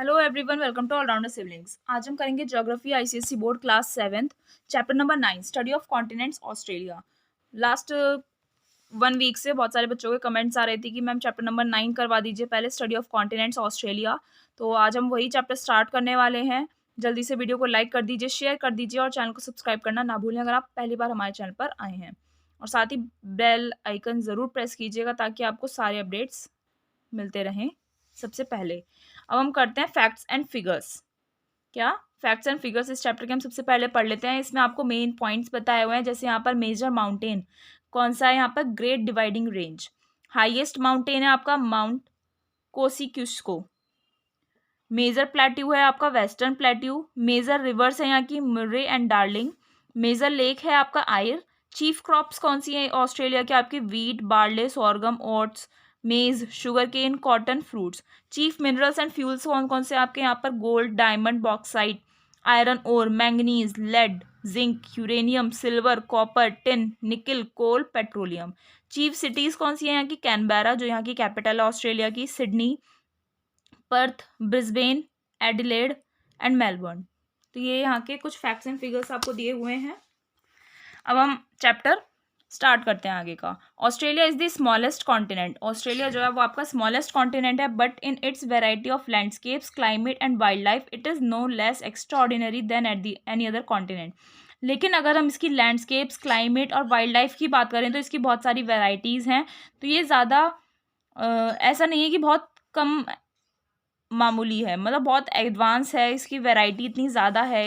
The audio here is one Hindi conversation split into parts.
Hello everyone, welcome to allrounder siblings. आज हम करेंगे geography ICSE board class 7th chapter number 9 study of continents Australia. Last 1 week से बहुत सारे बच्चों के कमेंट्स आ रहे थे कि मैम चैप्टर नंबर 9 करवा दीजिए पहले, स्टडी ऑफ कॉन्टिनेंट्स ऑस्ट्रेलिया। तो आज हम वही चैप्टर स्टार्ट करने वाले हैं। जल्दी से वीडियो को लाइक कर दीजिए, शेयर कर दीजिए और चैनल को सब्सक्राइब करना ना भूलें अगर आप पहली बार हमारे चैनल पर आए हैं। और साथ ही बेल आइकन ज़रूर प्रेस कीजिएगा ताकि आपको सारे अपडेट्स मिलते रहें सबसे पहले। अब हम करते हैं फैक्ट्स एंड फिगर्स। क्या फैक्ट्स एंड फिगर्स इस चैप्टर के हम सबसे पहले पढ़ लेते हैं। इसमें आपको मेन पॉइंट्स बताए हुए हैं, जैसे यहाँ पर मेजर माउंटेन कौन सा है, यहाँ पर great Dividing range. Highest mountain है आपका माउंट कोसिक्यूस्को। मेजर प्लेट्यू है आपका वेस्टर्न प्लेट्यू। मेजर रिवर्स है यहाँ की Murray and Darling. Major lake है आपका आयर। चीफ क्रॉप्स कौन सी है ऑस्ट्रेलिया के, आपके wheat, barley, sorghum, oats, maize, sugar cane, cotton, fruits. Chief minerals and fuels कौन कौन से आपके यहाँ पर, gold, diamond, bauxite, iron ore, manganese, lead, zinc, uranium, silver, copper, tin, nickel, coal, petroleum. Chief cities कौन सी है यहाँ की, कैनबेरा जो यहाँ की कैपिटल है ऑस्ट्रेलिया की, Sydney, Perth, Brisbane, Adelaide and Melbourne. तो ये यहाँ के कुछ फैक्ट्स एंड फिगर्स आपको दिए हुए हैं। अब हम चैप्टर स्टार्ट करते हैं आगे का। Australia is the smallest continent. Australia जो है वो आपका स्मॉलेस्ट कॉन्टिनेंट है, but in its variety of landscapes, climate and wild life it is no less extraordinary than at the any other continent. लेकिन अगर हम इसकी लैंडस्केप्स, क्लाइमेट और वाइल्ड लाइफ की बात करें तो इसकी बहुत सारी वेराइटीज़ हैं। तो ये ज़्यादा ऐसा नहीं है कि बहुत कम मामूली है, मतलब बहुत एडवांस है, इसकी वैरायटी इतनी ज़्यादा है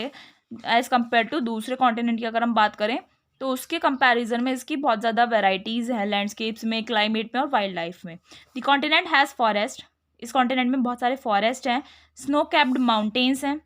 एज़ कम्पेयर टू दूसरे कॉन्टिनेंट की अगर हम बात करें तो उसके कंपैरिजन में इसकी बहुत ज़्यादा वैरायटीज़ हैं लैंडस्केप्स में, क्लाइमेट में और वाइल्ड लाइफ में। The continent has forest. इस कॉन्टिनेंट में बहुत सारे फॉरेस्ट हैं, स्नो कैप्ड माउंटेन्स हैं,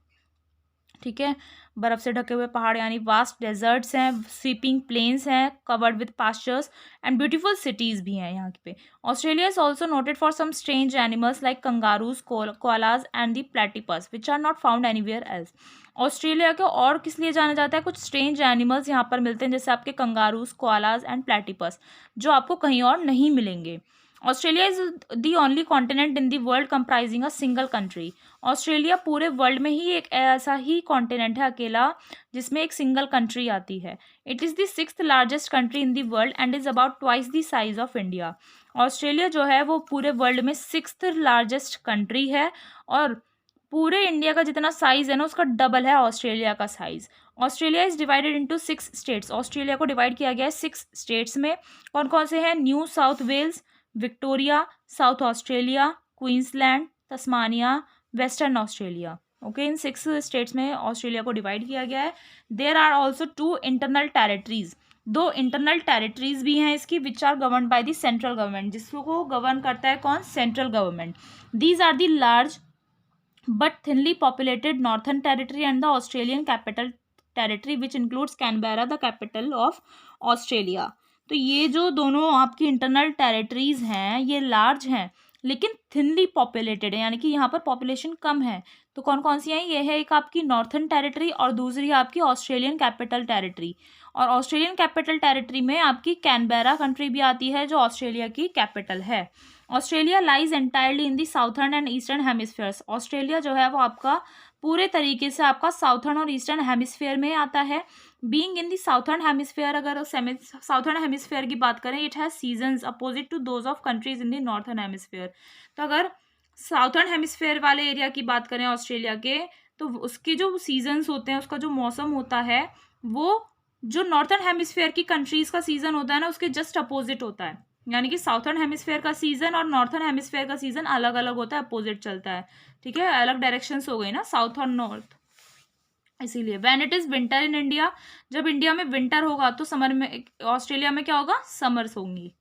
ठीक है, बर्फ़ से ढके हुए पहाड़ यानी वास्ट डेजर्ट्स हैं, स्वीपिंग प्लेन्स हैं covered with pastures and beautiful cities भी हैं यहाँ पे। Australia is also noted for some strange animals like kangaroos, koalas and the platypus which are not found anywhere else. Australia के और किस लिए जाना जाता है, कुछ स्ट्रेंज एनिमल्स यहाँ पर मिलते हैं जैसे आपके कंगारूज, कोआलाज एंड प्लेटिपस जो आपको कहीं और नहीं मिलेंगे। Australia is the only continent in the world comprising a single country. Australia पूरे वर्ल्ड में ही एक ऐसा ही कॉन्टिनेंट है अकेला जिसमें एक सिंगल कंट्री आती है। It is the 6th largest country in the world and is about twice the size of India. Australia जो है वो पूरे वर्ल्ड में 6th लार्जेस्ट कंट्री है और पूरे इंडिया का जितना साइज़ है ना उसका डबल है ऑस्ट्रेलिया का size. Australia is divided into 6 states. Australia को डिवाइड किया गया है 6 स्टेट्स में। कौन कौन से हैं, New South Wales, Victoria, South Australia, Queensland, Tasmania, Western Australia. Okay, इन 6 स्टेट्स में ऑस्ट्रेलिया को डिवाइड किया गया है। There are also 2 internal territories. 2 internal territories भी हैं इसकी, which are govern by the central government, जिसको गवर्न करता है कौन, central government. These are the large but thinly populated Northern Territory and the Australian Capital Territory which includes Canberra, the capital of Australia। तो ये जो दोनों आपकी इंटरनल टेरिटरीज हैं ये लार्ज हैं लेकिन थिनली पॉपुलेटेड है, यानी कि यहाँ पर पॉपुलेशन कम है। तो कौन कौन सी हैं, ये है एक आपकी नॉर्थर्न टेरिटरी और दूसरी है आपकी ऑस्ट्रेलियन कैपिटल टेरिटरी। और ऑस्ट्रेलियन कैपिटल टेरिटरी में आपकी कैनबेरा कंट्री भी आती है जो ऑस्ट्रेलिया की कैपिटल है। Australia lies entirely in the southern and eastern hemispheres. Australia जो है वो आपका पूरे तरीके से आपका साउथर्न और ईस्टर्न हेमिस्फीयर में आता है। Being in the southern hemisphere, अगर साउथर्न हेमिस्फीयर की बात करें, it has seasons opposite to those of countries in the northern hemisphere. तो अगर साउथर्न हेमिस्फीयर वाले एरिया की बात करें ऑस्ट्रेलिया के, तो उसके जो सीजन्स होते हैं, उसका जो मौसम होता है वो जो नॉर्थर्न हेमिस्फीयर की कंट्रीज का सीजन होता है ना उसके जस्ट अपोजिट होता है। यानी कि साउथर्न हेमिस्फीयर का सीजन और नॉर्थर्न हेमिस्फीयर का सीजन अलग अलग होता है, अपोजिट चलता है, ठीक है, अलग डायरेक्शंस हो गई ना, साउथ और नॉर्थ। इसीलिए when it is winter in India, जब इंडिया में विंटर होगा तो समर में ऑस्ट्रेलिया में क्या होगा, समर्स होंगी।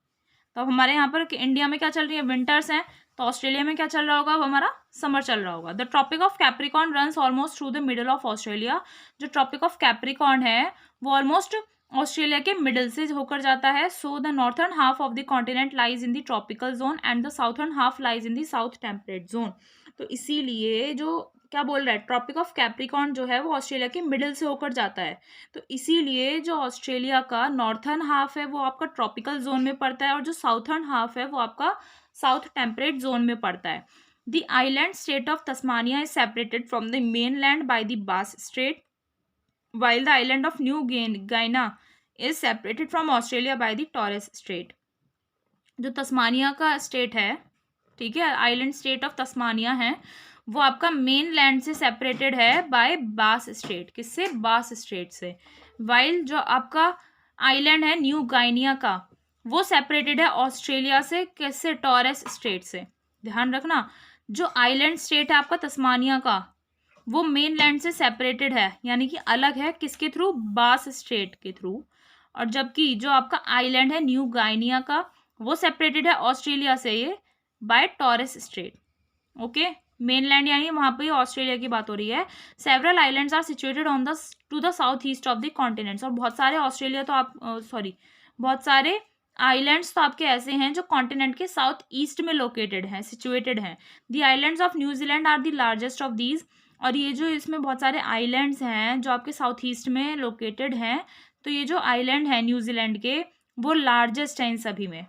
तो अब हमारे यहाँ पर इंडिया में क्या चल रही है, विंटर्स हैं, तो ऑस्ट्रेलिया में क्या चल रहा होगा, अब हमारा समर चल रहा होगा। The tropic of Capricorn runs almost through the middle of Australia. जो ट्रॉपिक ऑफ कैप्रिकॉर्न है वो ऑलमोस्ट ऑस्ट्रेलिया के मिडल से होकर जाता है। So the northern half of the continent lies in the tropical zone and the southern half lies in the south temperate zone. तो इसीलिए जो क्या बोल रहा है, ट्रॉपिक ऑफ कैप्रिकॉर्न जो है वो ऑस्ट्रेलिया के मिडिल से होकर जाता है। तो इसीलिए जो ऑस्ट्रेलिया का नॉर्थर्न हाफ है वो आपका ट्रॉपिकल जोन में पड़ता है और जो साउथर्न हाफ है वो आपका साउथ टेम्परेट जोन में पड़ता है। The island state of Tasmania is separated from the main land by the बास straight, while the island of New Guinea is separated from Australia by the Torres Strait. जो तस्मानिया का स्टेट है, ठीक है, आइलैंड स्टेट ऑफ तस्मानिया है, वो आपका मेन लैंड से सेपरेटेड है बाय बास स्ट्रेट. किससे? बास स्ट्रेट से. वाइल जो आपका आइलैंड है न्यू गाइनिया का, वो सेपरेटेड है ऑस्ट्रेलिया से. किससे? टॉरेस स्ट्रेट से. ध्यान रखना, जो आइलैंड स्टेट है आपका तस्मानिया का, वो मेन लैंड से सेपरेटेड है, यानी कि अलग है. किसके थ्रू? बास स्ट्रेट के थ्रू. और जबकि जो आपका आइलैंड है न्यू गाइनिया का, वो सेपरेटेड है ऑस्ट्रेलिया से ये by Torres strait. Okay, mainland यानी वहां पे ऑस्ट्रेलिया की बात हो रही है. Several islands are situated on the to the south east of the continents. और बहुत सारे ऑस्ट्रेलिया तो आप बहुत सारे आइलैंड्स तो आपके ऐसे हैं जो कॉन्टिनेंट के साउथ ईस्ट में लोकेटेड हैं, सिचुएटेड हैं. The islands of New Zealand are the largest of these. और ये जो इसमें बहुत सारे आइलैंड्स हैं जो आपके साउथ ईस्ट में लोकेटेड हैं, तो ये जो आइलैंड है न्यूजीलैंड के, वो लार्जेस्ट हैं इन सभी में.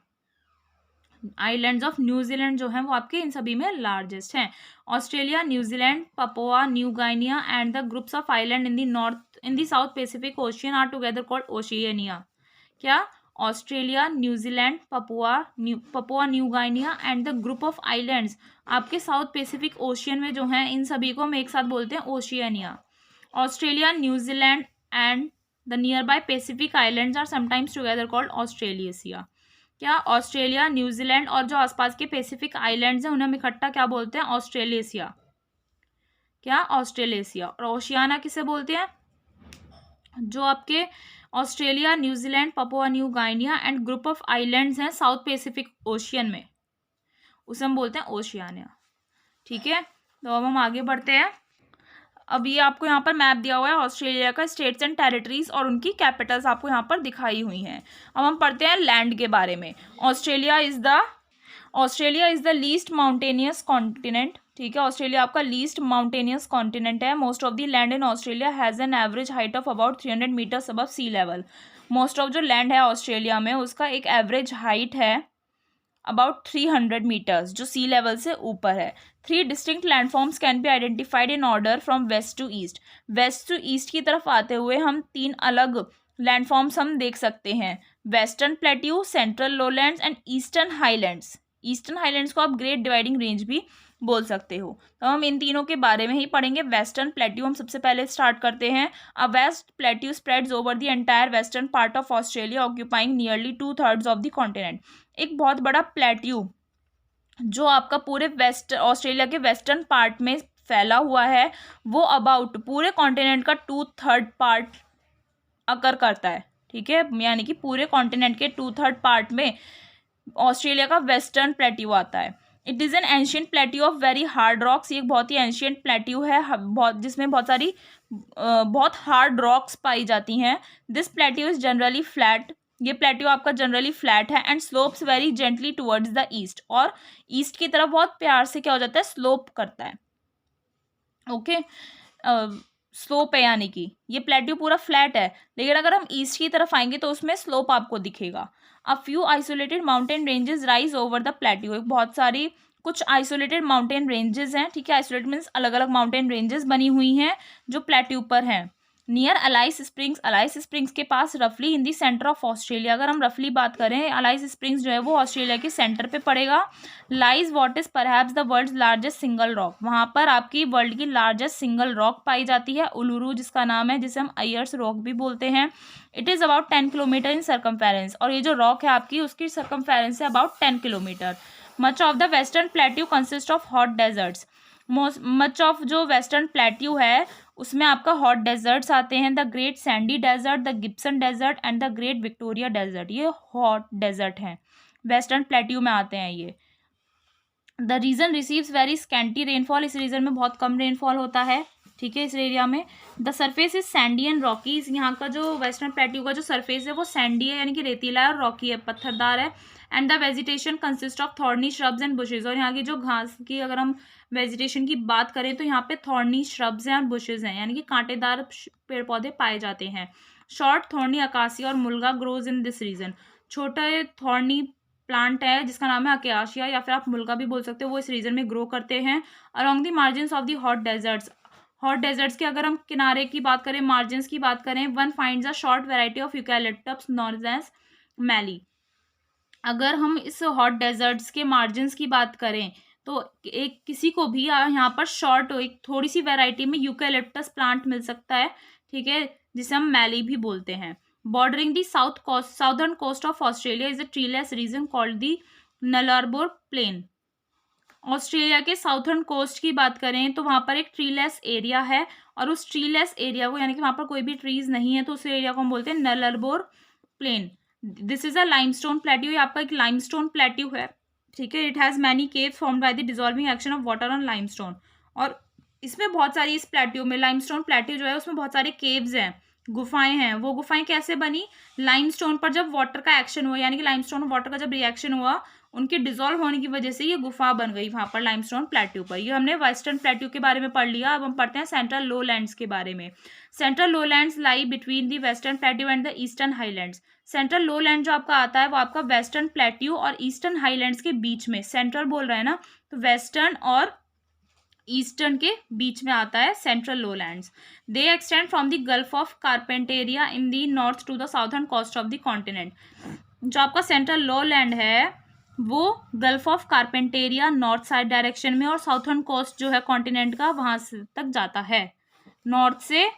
आइलैंड्स ऑफ न्यूजीलैंड जो हैं वो आपके इन सभी में लार्जेस्ट हैं. Australia, New Zealand, Papua New Guinea and the groups of island in the South Pacific Ocean are together called Oceania. क्या? Australia, New Zealand, Papua New Guinea and the group of islands आपके साउथ पैसिफिक ओशियन में जो हैं, इन सभी को हम एक साथ बोलते हैं Oceania. Australia, New Zealand and the near by Pacific islands are sometimes together called Australasia. क्या? ऑस्ट्रेलिया, न्यूजीलैंड और जो आसपास के पैसिफिक आइलैंड्स हैं उन्हें हम इकट्ठा क्या बोलते हैं? ऑस्ट्रेलेशिया. क्या? ऑस्ट्रेलेशिया. और ओशियाना किसे बोलते हैं? जो आपके Australia, New Zealand, Papua New Guinea and group of islands हैं साउथ पैसिफिक ओशियन में, उसे हम बोलते हैं ओशियानिया. ठीक है, तो अब हम आगे बढ़ते हैं. अब ये आपको यहाँ पर मैप दिया हुआ है ऑस्ट्रेलिया का, स्टेट्स एंड टेरिटरीज और उनकी कैपिटल्स आपको यहाँ पर दिखाई हुई हैं. अब हम पढ़ते हैं लैंड के बारे में. Australia is the least mountainous continent. ठीक है, ऑस्ट्रेलिया आपका लीस्ट माउंटेनियस कॉन्टिनेंट है. Most of the land in Australia has an average height of about 300 metres above sea level. Most of जो लैंड है ऑस्ट्रेलिया में, उसका एक एवरेज हाइट है अबाउट 300 मीटर्स, जो सी लेवल से ऊपर है. 3 distinct landforms can be identified in order from west to east. West to east की तरफ आते हुए हम 3 अलग लैंडफॉर्म्स हम देख सकते हैं. Western plateau, central lowlands and eastern highlands. Eastern highlands को आप ग्रेट डिवाइडिंग रेंज भी बोल सकते हो. तो हम इन तीनों के बारे में ही पढ़ेंगे. वेस्टर्न प्लेट्यू हम सबसे पहले स्टार्ट करते हैं. A west plateau spreads over the entire western part of Australia, occupying nearly 2/3 of the continent. एक बहुत बड़ा प्लेट्यू जो आपका पूरे वेस्ट ऑस्ट्रेलिया के वेस्टर्न पार्ट में फैला हुआ है, वो अबाउट पूरे कॉन्टिनेंट का 2/3 पार्ट अकर करता है. ठीक है, यानी कि पूरे कॉन्टिनेंट के 2/3 पार्ट में ऑस्ट्रेलिया का वेस्टर्न प्लेट्यू आता है. It is an ancient plateau of very hard rocks. ये एक बहुत ही एंशियंट प्लेट्यू है, जिसमें बहुत हार्ड रॉक्स पाई जाती हैं. This plateau is generally flat. ये प्लेट्यू आपका जनरली फ्लैट है and slopes very gently towards the east. और ईस्ट की तरफ बहुत प्यार से क्या हो जाता है? स्लोप करता है. ओके, स्लोप है, यानी कि ये प्लेट्यू पूरा फ्लैट है, लेकिन अगर हम ईस्ट की तरफ आएंगे तो उसमें स्लोप आपको दिखेगा. A few isolated mountain ranges rise over the plateau. बहुत सारी कुछ आइसोलेटेड माउंटेन रेंजेस हैं. ठीक है, आइसोलेटेड मीन्स अलग अलग माउंटेन रेंजेस बनी हुई हैं जो प्लेट्यू पर हैं. Near Alice springs. Alice springs के पास रफली इन दी सेंटर ऑफ ऑस्ट्रेलिया. अगर हम रफली बात करें, अलाइस स्प्रिंग्स जो है वो ऑस्ट्रेलिया के सेंटर पे पड़ेगा. Lies what is perhaps the world's largest single rock. वहाँ पर आपकी वर्ल्ड की लार्जेस्ट सिंगल रॉक पाई जाती है, उलुरू जिसका नाम है, जिसे हम अयर्स रॉक भी बोलते हैं. It is about 10 kilometre in circumference. और ये जो रॉक है आपकी, उसकी सर्कमफेरेंस है about 10 kilometre. Much of the western plateau consist of hot deserts. Much of जो वेस्टर्न प्लेट्यू है उसमें आपका हॉट डेजर्ट्स आते हैं. The Great Sandy desert, the Gibson desert and the Great Victoria desert. ये हॉट डेजर्ट हैं, वेस्टर्न प्लेट्यू में आते हैं ये. The region receives very scanty rainfall. इस रीजन में बहुत कम रेनफॉल होता है. ठीक है, इस एरिया में. The surface is Sandy and Rocky. यहाँ का जो वेस्टर्न प्लेट्यू का जो सरफेस है वो सैंडी है, यानी कि रेतीला है, और रॉकी है, पत्थरदार है. And the vegetation consist of thorny shrubs and bushes. और यहाँ की जो घास की अगर हम वेजिटेशन की बात करें तो यहाँ पे थॉर्नी श्रब्स हैं और बुशेज हैं, यानी कि कांटेदार पेड़ पौधे पाए जाते हैं. शॉर्ट थॉर्नी अकासी और mulga grows in this region. छोटे थॉर्नी प्लांट है जिसका नाम है अकेशिया या फिर आप मुल्का भी बोल सकते हो, वो इस रीजन में ग्रो करते हैं along the margins of the hot deserts. Hot deserts के अगर हम किनारे की बात करें, मार्जिन्स की बात करें, one finds a short variety of eucalyptus known as mallee. अगर हम इस हॉट डेजर्ट्स के मार्जिन्स की बात करें तो एक किसी को भी यहाँ पर शॉर्ट एक थोड़ी सी वैरायटी में यूकैलिप्टस प्लांट मिल सकता है, ठीक है, जिसे हम मैली भी बोलते हैं। Bordering the southern coast of Australia is a treeless region called the Nullarbor Plain. Australia के साउथर्न कोस्ट की बात करें तो वहां पर एक ट्रीलेस एरिया है, और उस ट्रीलेस एरिया को, यानी कि वहां पर कोई भी ट्रीज नहीं है, तो उस एरिया को हम बोलते हैं Nullarbor Plain. This is a limestone plateau, ये आपका एक लाइमस्टोन प्लेट्यू है, ठीक है। It has many caves formed by the dissolving action of water on limestone. और इसमें बहुत सारी, इस प्लेट्यू में, लाइमस्टोन प्लेट्यू जो है उसमें बहुत सारे केव्स हैं, गुफाएं हैं। वो गुफाएं कैसे बनी? लाइमस्टोन पर जब वाटर का एक्शन हुआ, यानी कि लाइमस्टोन और वाटर का जब रिएक्शन हुआ, उनके डिसॉल्व होने की वजह से ये गुफा बन गई वहां पर लाइमस्टोन प्लेट्यू पर। ये हमने वेस्टर्न प्लेट्यू के बारे में पढ़ लिया। अब हम पढ़ते हैं सेंट्रल लोलैंड्स के बारे में। Central lowlands lie between the western plateau and the eastern highlands. Central lowland जो आपका आता है वो आपका वेस्टर्न प्लेट्यू और ईस्टर्न हाईलैंड्स के बीच में, सेंट्रल बोल रहे हैं ना, तो वेस्टर्न और ईस्टर्न के बीच में आता है central lowlands. They extend from the Gulf of Carpentaria in the north to the southern coast of the continent. जो आपका सेंट्रल लोलैंड है वो Gulf of Carpentaria north side direction में, और साउथर्न कोस्ट जो है कॉन्टिनेंट का वहां तक जाता है। नॉर्थ से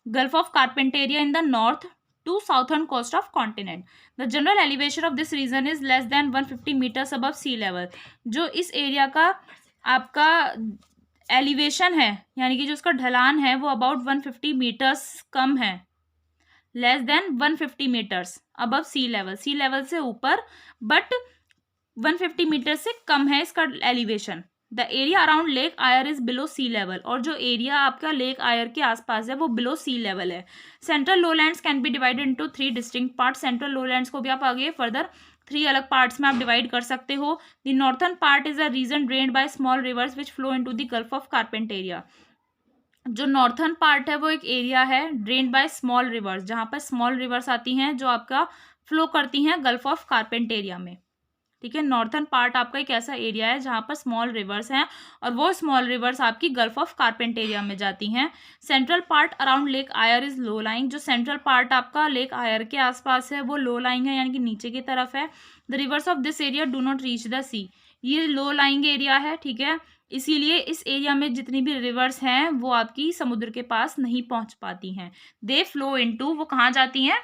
Gulf of Carpentaria in the north to southern coast of continent. The general elevation of this region is less than 150 metres above sea level. जो इस एरिया का आपका एलिवेशन है, यानी कि जो उसका ढलान है, वो अबाउट 150 मीटर्स कम है, less than 150 metres above sea level से ऊपर, बट 150 मीटर से कम है इसका elevation. The area around Lake Eyre is below sea level, और जो एरिया आपका लेक आयर के आसपास है वो बिलो सी लेवल है। Central lowlands can be divided into 3 distinct parts. Central lowlands को भी आप आगे फर्दर 3 अलग पार्ट्स में आप डिवाइड कर सकते हो। The northern part is a region drained by small rivers which flow into the Gulf of Carpentaria. जो नॉर्थर्न पार्ट है वो एक एरिया है ड्रेन्ड बाय स्मॉल रिवर्स, जहां पर स्मॉल रिवर्स आती हैं जो आपका फ्लो करती हैं गल्फ ऑफ कारपेंटेरिया में, ठीक है। नॉर्थर्न पार्ट आपका एक ऐसा एरिया है जहां पर स्मॉल रिवर्स हैं, और वो स्मॉल रिवर्स आपकी गल्फ ऑफ कारपेंटेरिया में जाती हैं। Central part around Lake Eyre is low lying. जो सेंट्रल पार्ट आपका लेक आयर के आसपास है वो लो लाइंग है, यानी कि नीचे की तरफ है। The rivers of this area do not reach the sea. ये लो लाइंग एरिया है, ठीक है, इसीलिए इस एरिया में जितनी भी रिवर्स हैं वो आपकी समुद्र के पास नहीं पहुंच पाती हैं। दे फ्लो इनटू, वो कहाँ जाती हैं?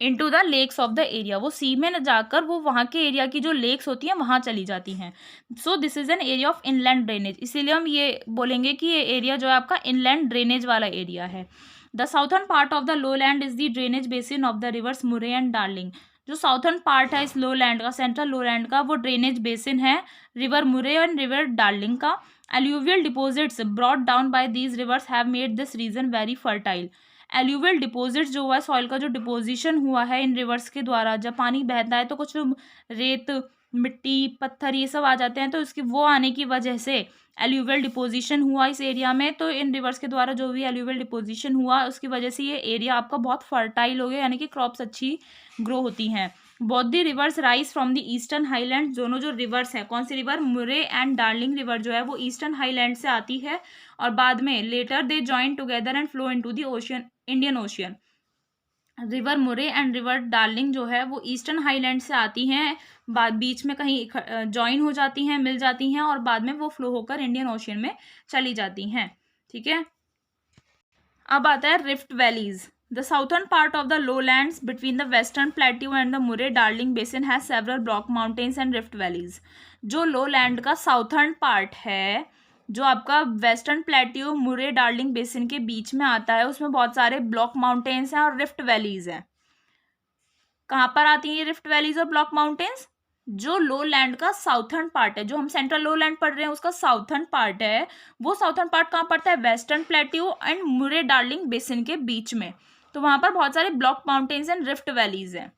Into the lakes of the area. वो सी में न जाकर वो वहाँ के एरिया की जो लेक्स होती हैं वहाँ चली जाती हैं। So this is an area of inland drainage. इसीलिए हम ये बोलेंगे कि ये एरिया जो है आपका इनलैंड ड्रेनेज वाला एरिया है। The southern part of the lowland is the drainage basin of the rivers Murray and Darling. जो साउथर्न पार्ट है इस लोलैंड का, सेंट्रल लोलैंड का, वो ड्रेनेज बेसिन है river Murray and river Darling का। Alluvial deposits brought down by these rivers have made this region very fertile. Alluvial deposits जो हुआ है, सॉइल का जो डिपोजिशन हुआ है इन रिवर्स के द्वारा, जब पानी बहता है तो कुछ रेत, मिट्टी, पत्थर ये सब आ जाते हैं, तो इसकी वो आने की वजह से एल्यूवियल डिपोजिशन हुआ इस एरिया में। तो इन रिवर्स के द्वारा जो भी एल्यूवियल डिपोजिशन हुआ उसकी वजह से ये एरिया आपका बहुत फर्टाइल हो गया, यानी कि क्रॉप्स अच्छी ग्रो होती हैं। Both the reverse rise from the eastern highland. दोनों जो रिवर्स है, कौन सी river? Murray and darling river जो है वो ईस्टर्न हाईलैंड से आती है, और बाद में later they join together and flow into the ocean, Indian ocean. River Murray and river Darling जो है वो ईस्टर्न हाईलैंड से आती हैं, बाद बीच में कहीं जॉइन हो जाती हैं, मिल जाती हैं, और बाद में वो फ्लो होकर इंडियन ओशियन में चली जाती हैं, ठीक है। अब आता है rift valleys. The southern part of the lowlands between the western plateau and the Murray Darling Basin has several block mountains and rift valleys. जो लोलैंड का साउथर्न पार्ट है, जो आपका western plateau Murray Darling Basin के बीच में आता है, उसमें बहुत सारे ब्लॉक माउंटेन्स हैं और रिफ्ट वैलीज हैं। कहाँ पर आती हैं ये रिफ्ट वैलीज और ब्लॉक माउंटेन्स? जो लोलैंड का साउथर्न पार्ट है, जो हम सेंट्रल लोलैंड पढ़ रहे हैं उसका साउथर्न पार्ट है, वो साउथर्न पार्ट कहाँ पड़ता है? वेस्टर्न प्लेट्यू एंड मुरे डार्लिंग बेसिन के बीच में। तो वहां पर बहुत सारे block mountains and rift valleys हैं।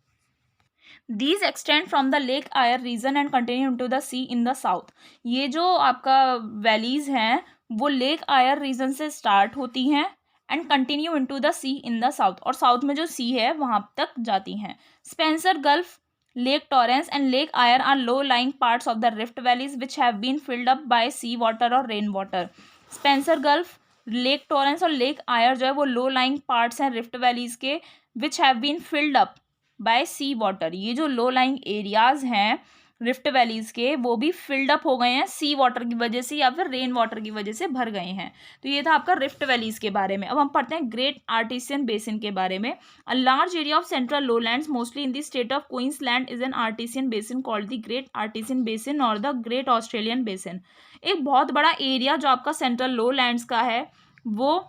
These extend from the Lake Eyre region and continue into the sea in the south. ये जो आपका वैलीज हैं वो लेक आयर रीजन से स्टार्ट होती हैं and continue into the sea in the south, और साउथ में जो सी है वहां तक जाती हैं। Spencer Gulf Lake Torrens and Lake Eyre are low-lying parts of the rift valleys which have been filled up by sea water or rain water. Spencer Gulf, Lake Torrens और Lake Eyre जो है वो low-lying parts हैं rift valleys के which have been filled up by sea water. ये जो low-lying areas हैं रिफ्ट वैलीज के वो भी फिल्ड अप हो गए हैं सी वाटर की वजह से या फिर रेन वाटर की वजह से भर गए हैं. तो ये था आपका रिफ्ट वैलीज के बारे में. अब हम पढ़ते हैं ग्रेट आर्टिसियन बेसिन के बारे में. A large area of central lowlands mostly in the state of Queensland is an artesian basin called the Great Artesian Basin और द ग्रेट ऑस्ट्रेलियन बेसिन. एक बहुत बड़ा एरिया जो आपका सेंट्रल लोलैंड्स का है वो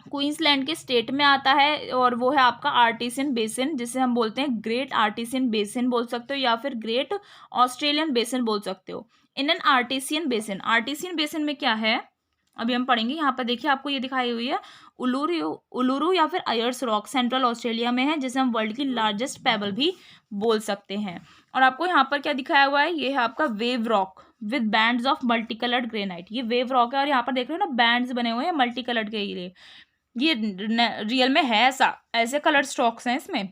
क्वींसलैंड के स्टेट में आता है और वो है आपका आर्टिसियन बेसिन जिसे हम बोलते हैं ग्रेट आर्टिसियन बेसिन बोल सकते हो या फिर ग्रेट ऑस्ट्रेलियन बेसिन बोल सकते हो. इन एन आर्टिसियन बेसिन में क्या है अभी हम पढ़ेंगे. यहाँ पर देखिए आपको ये दिखाई हुई है उलूरू या फिर आयर्स रॉक सेंट्रल ऑस्ट्रेलिया में है जिसे हम वर्ल्ड की लार्जेस्ट पेबल भी बोल सकते हैं. और आपको यहाँ पर क्या दिखाया हुआ है, ये है आपका wave rock with bands of multi coloured granite. ये वेव रॉक है और यहाँ पर देख रहे हो ना बैंड्स बने हुए हैं मल्टी कलर्ड के लिए. ये रियल में है ऐसे कलर स्ट्रोक्स हैं इसमें.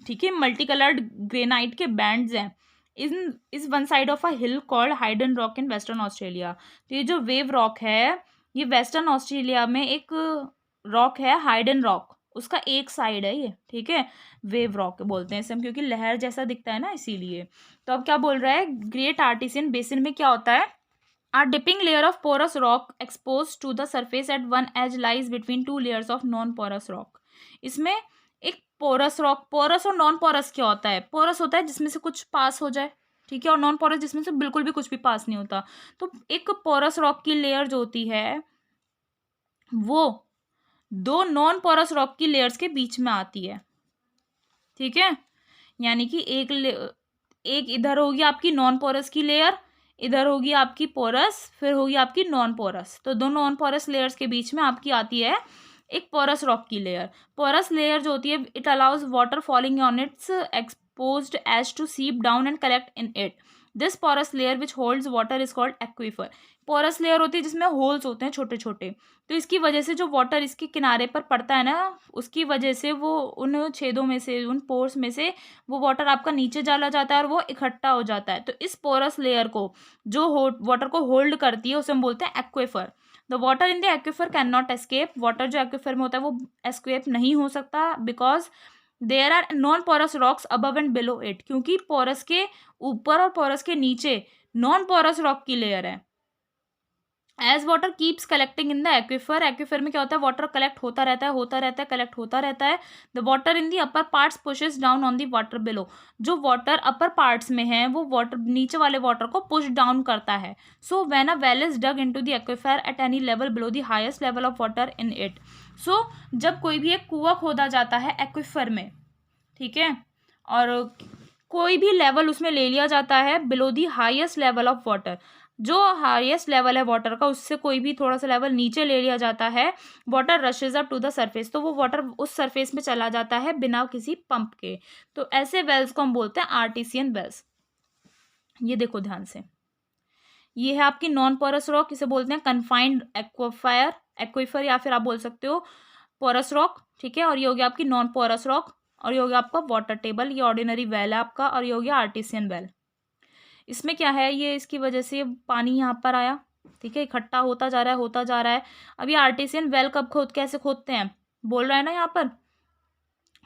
ठीक है, मल्टी कलर्ड ग्रेनाइट के बैंड्स हैं. Is one side of a hill called hidden rock in western Australia. तो ये जो वेव रॉक है ये वेस्टर्न ऑस्ट्रेलिया में एक रॉक है हाइडन रॉक, उसका एक साइड है ये. ठीक है, वेव रॉक बोलते हैं इसे हम क्योंकि लहर जैसा दिखता है ना इसीलिए. तो अब क्या बोल रहा है, ग्रेट आर्टिसियन बेसिन में क्या होता है, A dipping layer of porous rock exposed to the surface at one edge lies between two layers of non-porous rock. इसमें एक पोरस रॉक, पोरस और नॉन पोरस क्या होता है, पोरस होता है जिसमें से कुछ पास हो जाए, ठीक है, और नॉन पोरस जिसमें से बिल्कुल भी कुछ भी पास नहीं होता. तो एक पोरस रॉक की लेयर जो होती है वो दो नॉन पोरस रॉक की लेयर्स के बीच में आती है. ठीक है, यानी कि एक इधर होगी आपकी नॉन पोरस की लेयर, इधर होगी आपकी पोरस, फिर होगी आपकी नॉन पोरस. तो दो नॉन पोरस लेयर्स के बीच में आपकी आती है एक पोरस रॉक की लेयर. पोरस लेयर जो होती है it allows water falling on its exposed edge to seep down and collect in it. This porous layer which holds water is called aquifer. Porous layer होती है जिसमें होल्स होते हैं छोटे छोटे, तो इसकी वजह से जो वाटर इसके किनारे पर पड़ता है ना उसकी वजह से वो उन छेदों में से उन पोर्स में से वो वाटर आपका नीचे चला जाता है और वो इकट्ठा हो जाता है. तो इस पोरस लेयर को जो वाटर को होल्ड करती है उसे हम बोलते हैं aquifer. The water in the aquifer can not escape. Water जो एक्वीफर में होता है वो एस्केप नहीं हो सकता because there are non porous rocks above and below it. क्योंकि पोरस के ऊपर और पोरस के नीचे नॉन पोरस रॉक की लेयर है. As water keeps collecting in the aquifer, aquifer में क्या होता है वाटर कलेक्ट होता रहता है कलेक्ट होता रहता है. The water in the upper parts pushes down on the water below. जो वाटर अपर पार्ट्स में है वो वाटर नीचे वाले वाटर को पुश डाउन करता है. So when a well is dug into the aquifer at any level below the highest level of water in it. So जब कोई भी एक कुआं खोदा जाता है एक्वीफर में, ठीक है, और कोई भी लेवल उसमें ले लिया जाता है below the highest level of water, जो हाईएस्ट लेवल है वाटर का उससे कोई भी थोड़ा सा लेवल नीचे ले लिया जाता है, water rushes up to the surface. तो वो वाटर उस सरफेस में चला जाता है बिना किसी पंप के. तो ऐसे वेल्स को हम बोलते हैं आर्टिसियन वेल्स. ये देखो ध्यान से, ये है आपकी नॉन पोरस रॉक, इसे बोलते हैं कन्फाइंड एक्वीफर या फिर आप बोल सकते हो पोरस रॉक. ठीक है, और ये हो गया आपकी नॉन पोरस रॉक, और ये हो गया आपका वाटर टेबल, ये ऑर्डिनरी वेल है आपका, और ये हो गया आर्टिसियन वेल. इसमें क्या है, ये इसकी वजह से पानी यहाँ पर आया, ठीक है, इकट्ठा होता जा रहा है. अब ये आर्टिसियन वेल कब कैसे खोदते हैं, बोल रहा है ना, यहाँ पर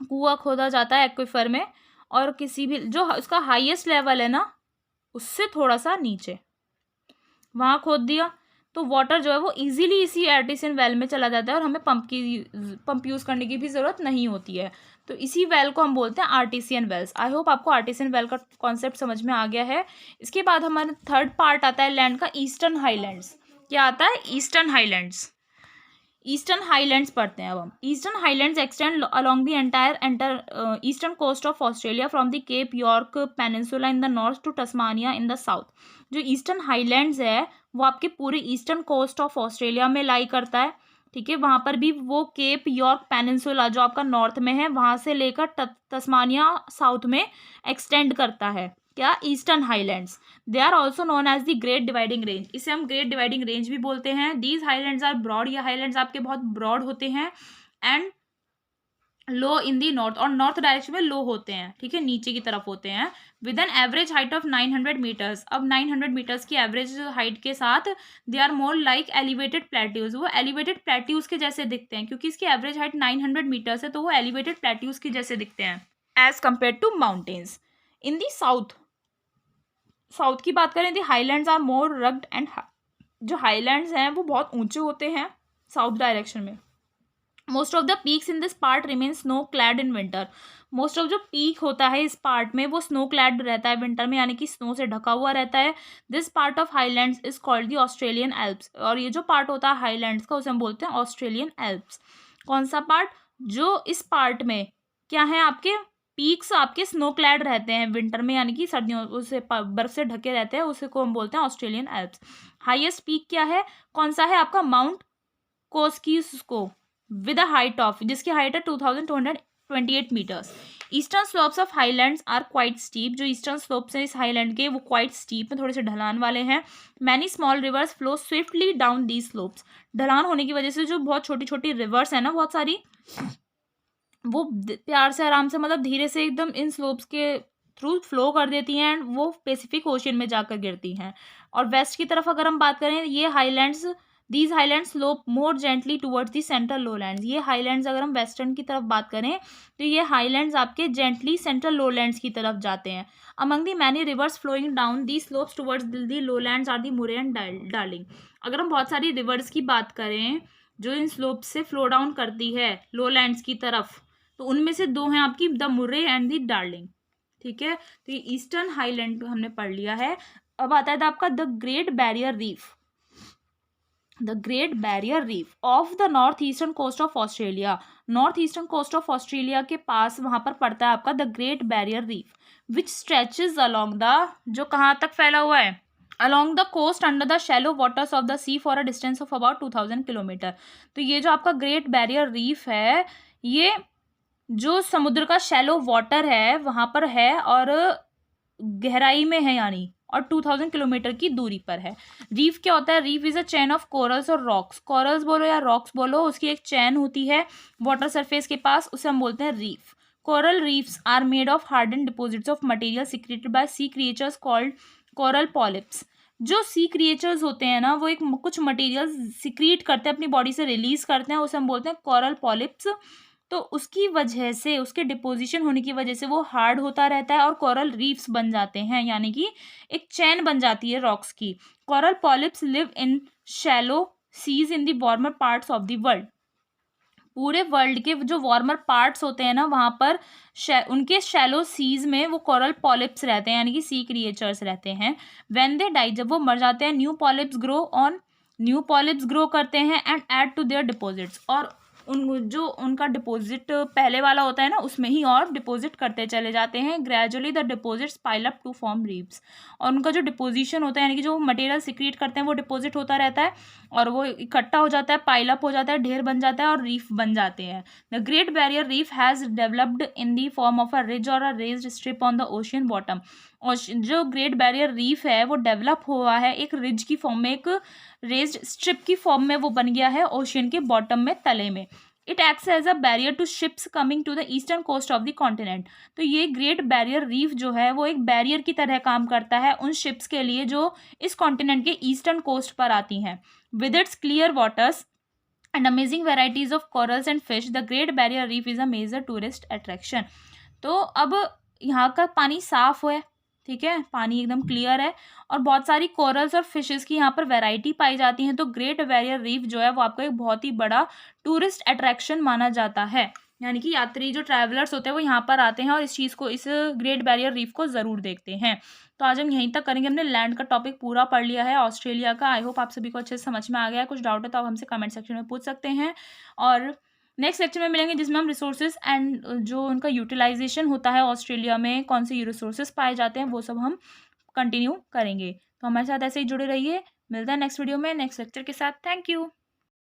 कुआं खोदा जाता है एक्वीफर में और किसी भी जो उसका हाईएस्ट लेवल है ना उससे थोड़ा सा नीचे वहाँ खोद दिया तो वाटर जो है वो इजीली इसी आर्टिसियन वेल में चला जाता है और हमें पंप यूज़ करने की भी ज़रूरत नहीं होती है. तो इसी वेल को हम बोलते हैं आर्टिसियन वेल्स. आई होप आपको आर्टिसियन वेल का कॉन्सेप्ट समझ में आ गया है. इसके बाद हमारा थर्ड पार्ट आता है लैंड का, ईस्टर्न हाईलैंड्स. क्या आता है, ईस्टर्न हाईलैंड्स. ईस्टर्न हाईलैंड्स पढ़ते हैं अब हम. Eastern highlands extend along the entire eastern coast of Australia from the Cape York Peninsula in the north to Tasmania in the south. जो ईस्टर्न हाईलैंड्स है वो आपके पूरे ईस्टर्न कोस्ट ऑफ ऑस्ट्रेलिया में लाई करता है. ठीक है, वहाँ पर भी वो केप यॉर्क पेनिनसुला जो आपका नॉर्थ में है वहाँ से लेकर तस्मानिया साउथ में एक्सटेंड करता है. क्या, eastern highlands. They are also known as the Great Dividing Range. इसे हम ग्रेट डिवाइडिंग रेंज भी बोलते हैं. These highlands are broad. ये हाईलैंड्स आपके बहुत ब्रॉड होते हैं and low in the north, और नॉर्थ डायरेक्शन में लो होते हैं, ठीक है, नीचे की तरफ होते हैं, with an average height of 900 metres. अब 900 मीटर्स की एवरेज हाइट के साथ they are more like elevated plateaus, वो एलिवेटेड प्लेट्यूज के जैसे दिखते हैं, क्योंकि इसकी एवरेज हाइट 900 मीटर्स है, तो वो एलिवेटेड प्लेट्यूज के जैसे दिखते हैं as compared to mountains. In the south, south की बात करें, the highlands are more rugged and, जो हाईलैंड्स हैं वो बहुत ऊंचे होते हैं साउथ डायरेक्शन में। Most of the peaks in this part remain snow clad in winter, most of जो पीक होता है इस पार्ट में वो स्नो क्लैड रहता है विंटर में, यानी कि स्नो से ढका हुआ रहता है। This part of highlands is called the Australian Alps, और ये जो पार्ट होता है हाईलैंड्स का उसे हम बोलते हैं ऑस्ट्रेलियन एल्प्स। कौन सा पार्ट? जो इस पार्ट में क्या है, आपके पीक्स आपके स्नो क्लैड रहते हैं विंटर में, यानी कि सर्दियों उसे बर्फ से ढके रहते हैं, उसे को हम बोलते हैं ऑस्ट्रेलियन एल्प्स। हाईएस्ट पीक क्या है, कौन सा है आपका? Mount Kosciuszko with a height of, जिसकी हाइट है 2228 metres. Eastern slopes of highlands are quite steep, जो ईस्टर्न स्लोप्स हैं इस हाईलैंड के वो क्वाइट स्टीप में, थोड़े से ढलान वाले हैं। Many small reverse flow swiftly down these slopes, ढलान होने की वजह से जो बहुत छोटी छोटी रिवर्स है ना, बहुत सारी, वो प्यार से आराम से, मतलब धीरे से एकदम इन स्लोप्स के थ्रू फ्लो कर देती हैं, एंड वो पैसिफिक ओशन में जाकर गिरती हैं। और वेस्ट की तरफ अगर हम बात करें, ये highlands, these highlands slope more gently towards the central lowlands, ये हाईलैंड्स अगर हम वेस्टर्न की तरफ बात करें तो ये हाईलैंड्स आपके जेंटली सेंट्रल लोलैंड्स की तरफ जाते हैं। Among the many rivers flowing down the slopes towards the lowlands are the Murray and darling. अगर हम बहुत सारी रिवर्स की बात करें जो इन स्लोप्स से फ्लो डाउन करती है लोलैंड्स की तरफ, तो उनमें से दो हैं आपकी द मुरे एंड द डार्लिंग, ठीक है। तो ये ईस्टर्न हाईलैंड हमने पढ़ लिया है। अब आता है आपका the Great Barrier Reef, the Great Barrier Reef off the north eastern coast of Australia, north eastern coast of Australia के पास वहां पर पड़ता है आपका the Great Barrier Reef, which stretches along the, जो कहाँ तक फैला हुआ है, along the coast under the shallow waters of the sea for a distance of about 2000 kilometre. तो ये जो आपका ग्रेट बैरियर रीफ है, ये जो समुद्र का शैलो वाटर है वहां पर है, और गहराई में है यानी, और 2000 किलोमीटर की दूरी पर है। रीफ क्या होता है? Reef is a chain of corals और रॉक्स, कोरल्स बोलो या रॉक्स बोलो, उसकी एक चैन होती है वाटर सरफेस के पास, उसे हम बोलते हैं reef. Coral reefs are made of hardened deposits of material secreted by sea creatures called coral polyps. जो सी क्रिएचर्स होते हैं ना, वो एक कुछ मटेरियल सिक्रीट करते हैं, अपनी बॉडी से रिलीज करते हैं, उसे हम बोलते हैं कोरल पॉलिप्स। तो उसकी वजह से, उसके डिपोजिशन होने की वजह से वो हार्ड होता रहता है और कोरल रीफ्स बन जाते हैं, यानी कि एक चैन बन जाती है रॉक्स की। Coral polyps live in shallow seas in the warmer parts of the world, पूरे वर्ल्ड के जो वार्मर पार्ट्स होते हैं ना वहाँ पर उनके शैलो सीज में वो कोरल पॉलिप्स रहते हैं, यानी कि सी क्रिएचर्स रहते हैं। व्हेन दे डाई, जब वो मर जाते हैं, new polyps grow on, new polyps grow करते हैं and add to their deposits, और उन जो उनका डिपॉजिट पहले वाला होता है ना उसमें ही और डिपॉजिट करते चले जाते हैं। Gradually the deposits pile up to form reefs, और उनका जो डिपोजिशन होता है यानी कि जो मटेरियल सिक्रीट करते हैं वो डिपॉजिट होता रहता है और वो इकट्ठा हो जाता है, पाइल अप हो जाता है, ढेर बन जाता है और रीफ बन जाते हैं। The Great Barrier Reef has developed in the form of a ridge और a raised strip on the ocean bottom, और जो ग्रेट बैरियर रीफ है वो डेवलप हुआ है एक रिज की फॉर्म में, एक रेज्ड स्ट्रिप की फॉर्म में वो बन गया है ओशियन के बॉटम में, तले में। It acts as a barrier to ships coming to the eastern coast of the continent. तो ये ग्रेट बैरियर रीफ जो है वो एक बैरियर की तरह काम करता है उन शिप्स के लिए जो इस कॉन्टिनेंट के ईस्टर्न कोस्ट पर आती हैं। With its clear waters and amazing varieties of corals and fish, the Great Barrier Reef is a major tourist attraction. तो अब यहाँ का पानी साफ है, ठीक है, पानी एकदम क्लियर है और बहुत सारी कोरल्स और फिशेस की यहाँ पर वैरायटी पाई जाती हैं। तो ग्रेट बैरियर रीफ जो है वो आपका एक बहुत ही बड़ा टूरिस्ट अट्रैक्शन माना जाता है, यानी कि यात्री जो ट्रैवलर्स होते हैं वो यहाँ पर आते हैं और इस चीज़ को, इस ग्रेट बैरियर रीफ को ज़रूर देखते हैं। तो आज हम यहीं तक करेंगे, हमने लैंड का टॉपिक पूरा पढ़ लिया है ऑस्ट्रेलिया का। आई होप आप सभी को अच्छे से समझ में आ गया है। कुछ डाउट है तो आप हमसे कमेंट सेक्शन में पूछ सकते हैं, और नेक्स्ट लेक्चर में मिलेंगे जिसमें हम रिसोर्सेज एंड जो उनका यूटिलाइजेशन होता है ऑस्ट्रेलिया में, कौन से रिसोर्सेज पाए जाते हैं, वो सब हम कंटिन्यू करेंगे। तो हमारे साथ ऐसे ही जुड़े रहिए, मिलता है नेक्स्ट वीडियो में नेक्स्ट लेक्चर के साथ। Thank you.